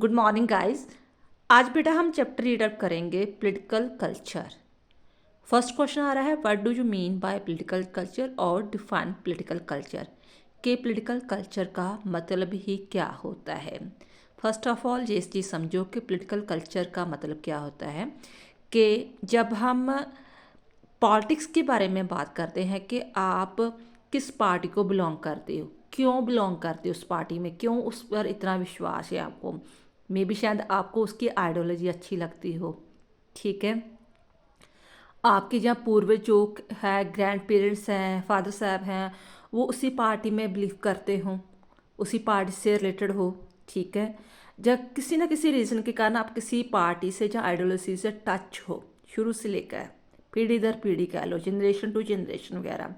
Good morning guys. आज बेटा हम चैप्टर रीड अप करेंगे पॉलिटिकल कल्चर। फर्स्ट क्वेश्चन आ रहा है, what do you mean by political culture और डिफाइन पॉलिटिकल कल्चर। के पॉलिटिकल कल्चर का मतलब ही क्या होता है। फर्स्ट ऑफ ऑल ये चीज़ समझो कि पॉलिटिकल कल्चर का मतलब क्या होता है कि जब हम पॉलिटिक्स के बारे में बात करते हैं कि आप किस पार्टी को बिलोंग करते हो, क्यों बिलोंग करते हो उस पार्टी में, क्यों उस पर इतना विश्वास है आपको, मे बी शायद आपको उसकी आइडियोलॉजी अच्छी लगती हो। ठीक है, आपके जहाँ पूर्वज जो है, ग्रैंड पेरेंट्स हैं, फादर साहब हैं, वो उसी पार्टी में बिलीव करते हों, उसी पार्टी से रिलेटेड हो। ठीक है, जब किसी ना किसी रीज़न के कारण आप किसी पार्टी से या आइडियोलॉजी से टच हो, शुरू से लेकर पीढ़ी दर पीढ़ी कह लो, जनरेशन टू जनरेशन वगैरह,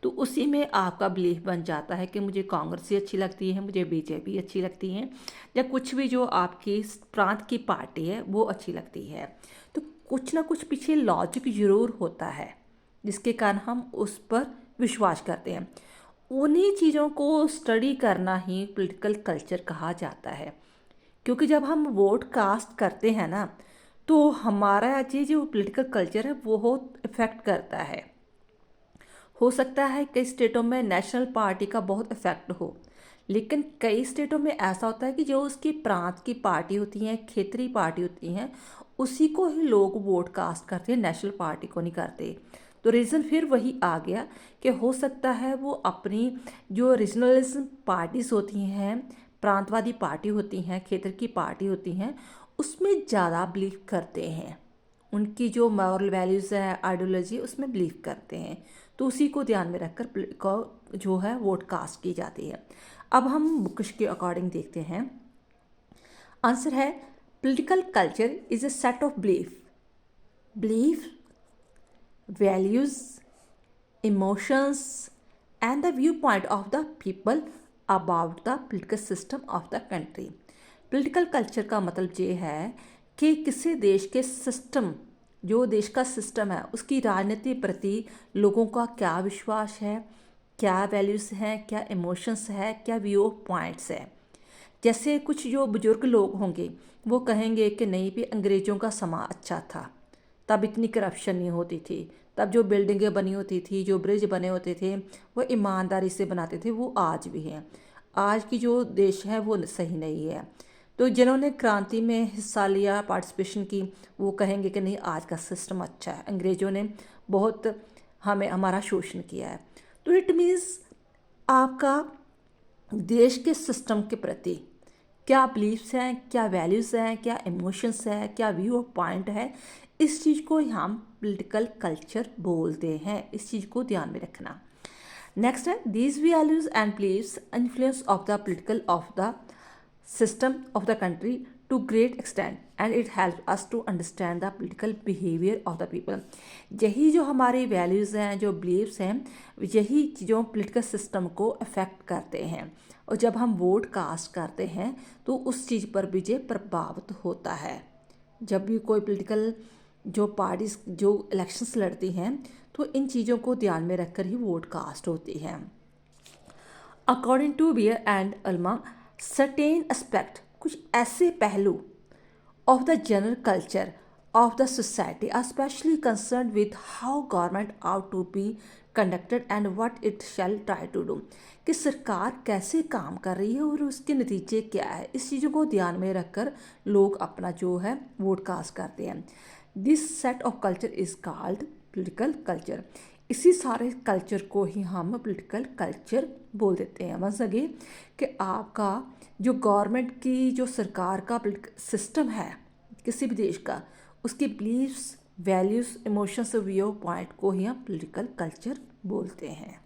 तो उसी में आपका बिलीफ बन जाता है कि मुझे कांग्रेस ही अच्छी लगती है, मुझे बीजेपी अच्छी लगती है, या कुछ भी जो आपकी प्रांत की पार्टी है वो अच्छी लगती है। तो कुछ ना कुछ पीछे लॉजिक ज़रूर होता है जिसके कारण हम उस पर विश्वास करते हैं। उन्हीं चीज़ों को स्टडी करना ही पॉलिटिकल कल्चर कहा जाता है, क्योंकि जब हम वोट कास्ट करते हैं ना, तो हमारा ये जो पॉलिटिकल कल्चर है वो बहुत इफ़ेक्ट करता है। हो सकता है कई स्टेटों में नेशनल पार्टी का बहुत इफेक्ट हो, लेकिन कई स्टेटों में ऐसा होता है कि जो उसकी प्रांत की पार्टी होती हैं, क्षेत्रीय पार्टी होती हैं, उसी को ही लोग वोट कास्ट करते हैं, नेशनल पार्टी को नहीं करते। तो रीज़न फिर वही आ गया कि हो सकता है वो अपनी जो रीजनलिज्म पार्टीज होती हैं, प्रांतवादी पार्टी होती हैं, क्षेत्र की पार्टी होती हैं, उसमें ज़्यादा बिलीव करते हैं, उनकी जो मॉरल वैल्यूज़ है, आइडियोलॉजी, उसमें बिलीव करते हैं। तो उसी को ध्यान में रखकर जो है वोट कास्ट की जाती है। अब हम बुक्स के अकॉर्डिंग देखते हैं। आंसर है, political culture is a set of belief, values, emotions and the view point of the people about the political system of the country. Political culture का मतलब ये है कि किसी देश के सिस्टम, जो देश का सिस्टम है, उसकी राजनीति प्रति लोगों का क्या विश्वास है, क्या वैल्यूज़ हैं, क्या इमोशंस है, क्या व्यू पॉइंट्स है। जैसे कुछ जो बुजुर्ग लोग होंगे वो कहेंगे कि नहीं भी अंग्रेज़ों का समा अच्छा था, तब इतनी करप्शन नहीं होती थी, तब जो बिल्डिंगें बनी होती थी, जो ब्रिज बने होते थे, वो ईमानदारी से बनाते थे, वो आज भी हैं। आज की जो देश है वो सही नहीं है। तो जिन्होंने क्रांति में हिस्सा लिया, पार्टिसिपेशन की, वो कहेंगे कि नहीं आज का सिस्टम अच्छा है, अंग्रेज़ों ने बहुत हमारा शोषण किया है। तो इट मीन्स आपका देश के सिस्टम के प्रति क्या बिलीफ्स हैं, क्या वैल्यूज़ हैं, क्या इमोशंस है, क्या व्यू ऑफ पॉइंट है, इस चीज़ को हम पॉलिटिकल कल्चर बोलते हैं। इस चीज़ को ध्यान में रखना। नेक्स्ट है, these values and beliefs influence of the political of the system of the country to great extent and it helps us to understand the political behavior of the people। यही जो हमारी वैल्यूज़ हैं, जो beliefs हैं, यही जो political system को affect करते हैं, और जब हम वोट कास्ट करते हैं तो उस चीज़ पर भी ये प्रभावित होता है। जब भी कोई पॉलिटिकल जो पार्टीज जो इलेक्शंस लड़ती हैं, तो इन चीज़ों को ध्यान में रखकर ही वोट कास्ट होती हैं। According to Beer and Ulam, certain aspect, कुछ ऐसे पहलू of the general culture of the society are specially concern with how government ought to be conducted and what it shall try to do, कि सरकार कैसे काम कर रही है और उसके नतीजे क्या है। इस चीज़ों को ध्यान में रखकर लोग अपना जो है वोट कास्ट करते हैं। This set of culture is called political culture. इसी सारे कल्चर को ही हम पॉलिटिकल कल्चर बोल देते हैं। बस आगे कि आपका जो गवर्नमेंट की, जो सरकार का सिस्टम है किसी भी देश का, उसकी beliefs, values, emotions, view point को ही हम पॉलिटिकल कल्चर बोलते हैं।